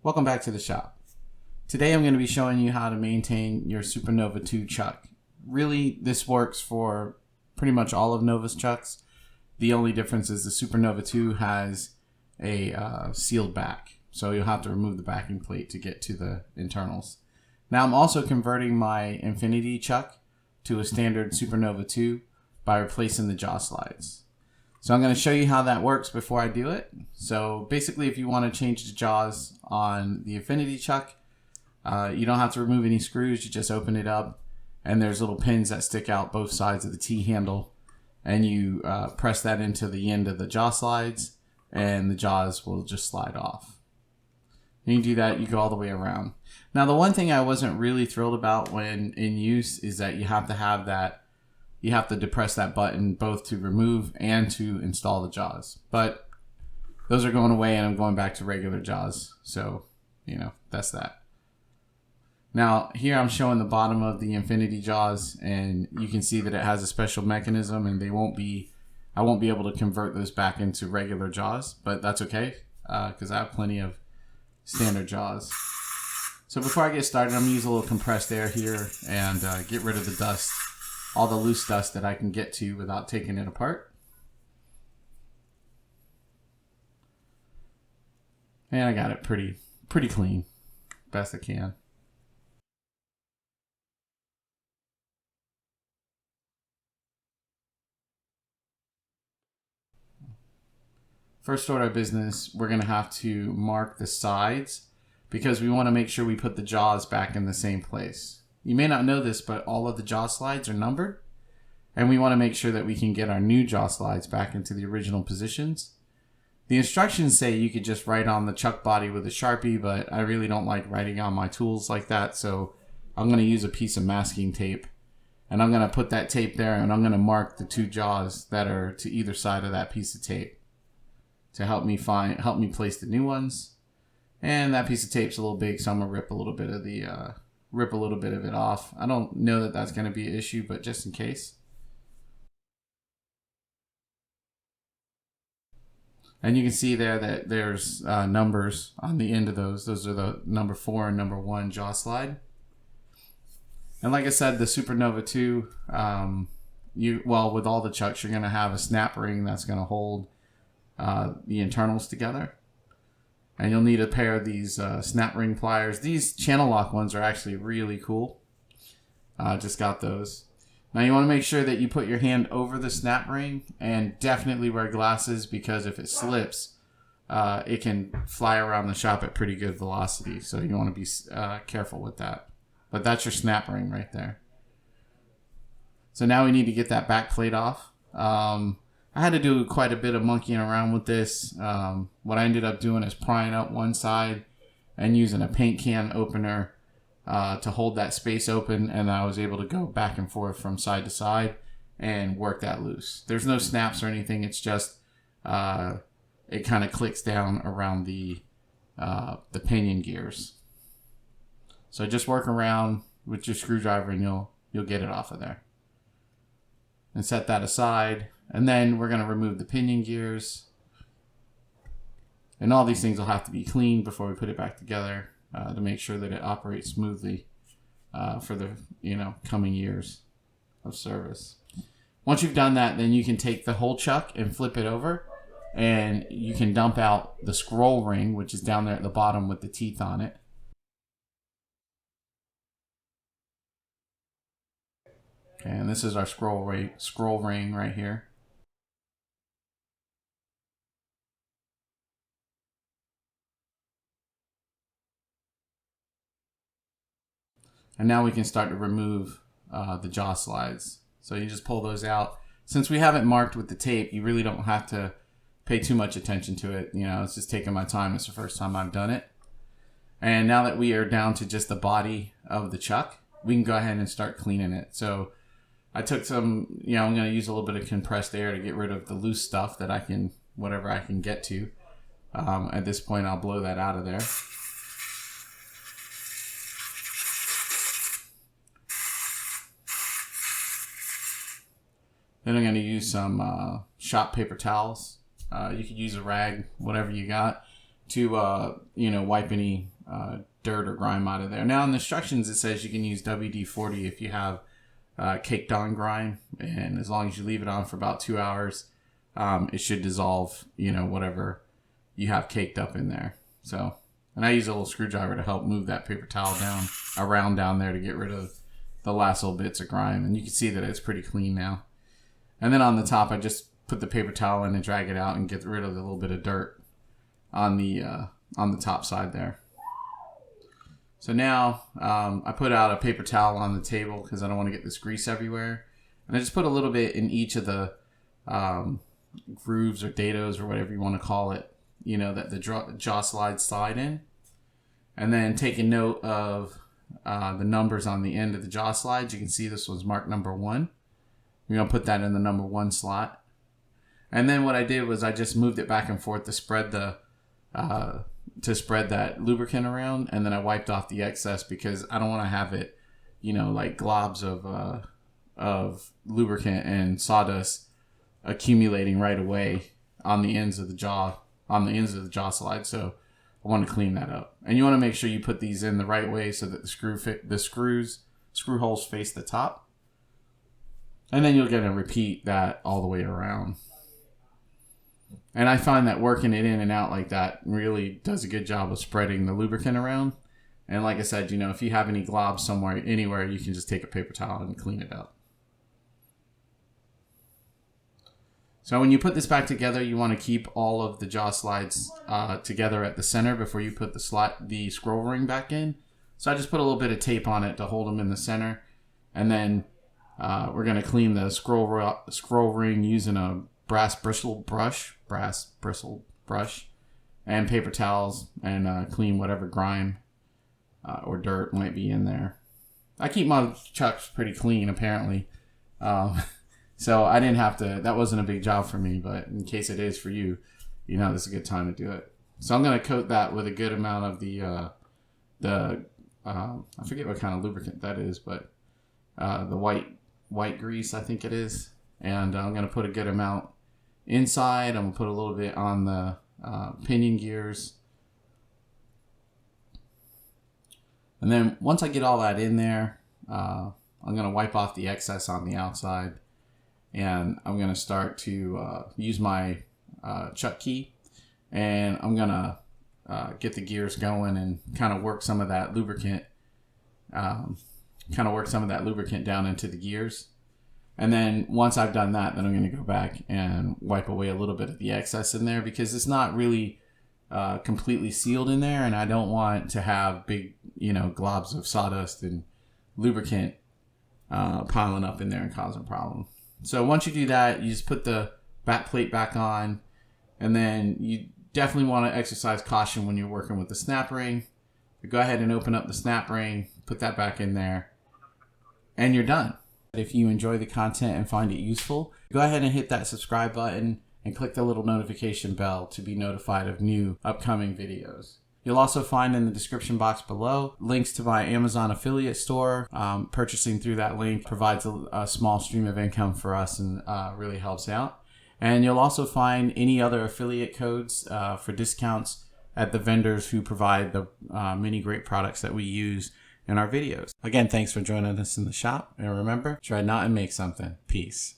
Welcome back to the shop. Today I'm going to be showing you how to maintain your Supernova 2 chuck. Really, this works for pretty much all of Nova's chucks. The only difference is the Supernova 2 has a sealed back, so you'll have to remove the backing plate to get to the internals. Now I'm also converting my Infinity chuck to a standard Supernova 2 by replacing the jaw slides. So I'm going to show you how that works before I do it. So basically, if you want to change the jaws on the Infinity chuck, you don't have to remove any screws. You just open it up, and there's little pins that stick out both sides of the T-handle, and you press that into the end of the jaw slides, and the jaws will just slide off. And you do that, you go all the way around. Now, the one thing I wasn't really thrilled about when in use is that you have to have that. You have to depress that button both to remove and to install the jaws. But those are going away and I'm going back to regular jaws. So, that's that. Now, here I'm showing the bottom of the Infinity jaws, and you can see that it has a special mechanism, and I won't be able to convert those back into regular jaws, but that's okay because I have plenty of standard jaws. So before I get started, I'm going to use a little compressed air here and get rid of the dust. All the loose dust that I can get to without taking it apart. And I got it pretty clean, best I can. First order of business, we're going to have to mark the sides because we want to make sure we put the jaws back in the same place. You may not know this, but all of the jaw slides are numbered, and we want to make sure that we can get our new jaw slides back into the original positions. The instructions say you could just write on the chuck body with a Sharpie, but I really don't like writing on my tools like that, so I'm going to use a piece of masking tape, and I'm going to put that tape there, and I'm going to mark the two jaws that are to either side of that piece of tape to help me place the new ones. And that piece of tape's a little big, so I'm going to rip a little bit of it off. I don't know that that's going to be an issue, but just in case. And you can see there that there's numbers on the end of those. Those are the number 4 and number 1 jaw slide. And like I said, the Supernova 2, with all the chucks, you're going to have a snap ring that's going to hold the internals together. And you'll need a pair of these snap ring pliers. These channel lock ones are actually really cool. Just got those. Now you want to make sure that you put your hand over the snap ring and definitely wear glasses because if it slips, it can fly around the shop at pretty good velocity. So you want to be careful with that. But that's your snap ring right there. So now we need to get that back plate off. I had to do quite a bit of monkeying around with this. What I ended up doing is prying out one side and using a paint can opener to hold that space open, and I was able to go back and forth from side to side and work that loose. There's no snaps or anything. It's just it kind of clicks down around the pinion gears. So just work around with your screwdriver and you'll get it off of there. And set that aside. And then we're going to remove the pinion gears. And all these things will have to be cleaned before we put it back together to make sure that it operates smoothly for the coming years of service. Once you've done that, then you can take the whole chuck and flip it over. And you can dump out the scroll ring, which is down there at the bottom with the teeth on it. Okay, and this is our scroll ring right here. And now we can start to remove the jaw slides. So you just pull those out. Since we haven't marked with the tape, you really don't have to pay too much attention to it. It's just taking my time. It's the first time I've done it. And now that we are down to just the body of the chuck, we can go ahead and start cleaning it. So I took some, I'm going to use a little bit of compressed air to get rid of the loose stuff that whatever I can get to. At this point, I'll blow that out of there. Then I'm going to use some shop paper towels. You could use a rag, whatever you got, to wipe any dirt or grime out of there. Now in the instructions it says you can use WD-40 if you have caked on grime, and as long as you leave it on for about 2 hours, it should dissolve, you know, whatever you have caked up in there. So, and I use a little screwdriver to help move that paper towel around down there to get rid of the last little bits of grime, and you can see that it's pretty clean now. And then on the top, I just put the paper towel in and drag it out and get rid of the little bit of dirt on the top side there. So now I put out a paper towel on the table because I don't want to get this grease everywhere. And I just put a little bit in each of the grooves or dados or whatever you want to call it, you know, that the jaw slides slide in. And then taking note of the numbers on the end of the jaw slides. You can see this one's marked number 1. We're going to put that in the number 1 slot. And then what I did was I just moved it back and forth to spread that lubricant around, and then I wiped off the excess because I don't want to have it, you know, like globs of lubricant and sawdust accumulating right away on the ends of the jaw slide. So I want to clean that up. And you want to make sure you put these in the right way so that the screw holes face the top. And then you're going to repeat that all the way around. And I find that working it in and out like that really does a good job of spreading the lubricant around. And like I said, you know, if you have any globs somewhere, anywhere, you can just take a paper towel and clean it up. So when you put this back together, you want to keep all of the jaw slides together at the center before you put the scroll ring back in. So I just put a little bit of tape on it to hold them in the center. And then we're going to clean the scroll ring using a brass bristle brush and paper towels, and clean whatever grime or dirt might be in there. I keep my chucks pretty clean apparently, so I didn't have to, that wasn't a big job for me, but in case it is for you, you know, this is a good time to do it. So I'm going to coat that with a good amount of the I forget what kind of lubricant that is, but the white grease, I think it is. And I'm going to put a good amount inside. I'm going to put a little bit on the pinion gears. And then once I get all that in there, I'm going to wipe off the excess on the outside. And I'm going to start to use my chuck key. And I'm going to get the gears going and kind of work some of that lubricant down into the gears. And then once I've done that, then I'm going to go back and wipe away a little bit of the excess in there, because it's not really completely sealed in there, and I don't want to have big, you know, globs of sawdust and lubricant piling up in there and causing a problem. So once you do that, you just put the back plate back on, and then you definitely want to exercise caution when you're working with the snap ring. Go ahead and open up the snap ring, put that back in there, and you're done. If you enjoy the content and find it useful, go ahead and hit that subscribe button and click the little notification bell to be notified of new upcoming videos. You'll also find in the description box below links to my Amazon affiliate store. Purchasing through that link provides a small stream of income for us and really helps out. And you'll also find any other affiliate codes for discounts at the vendors who provide the many great products that we use in our videos. Again, thanks for joining us in the shop. And remember, try not and make something. Peace.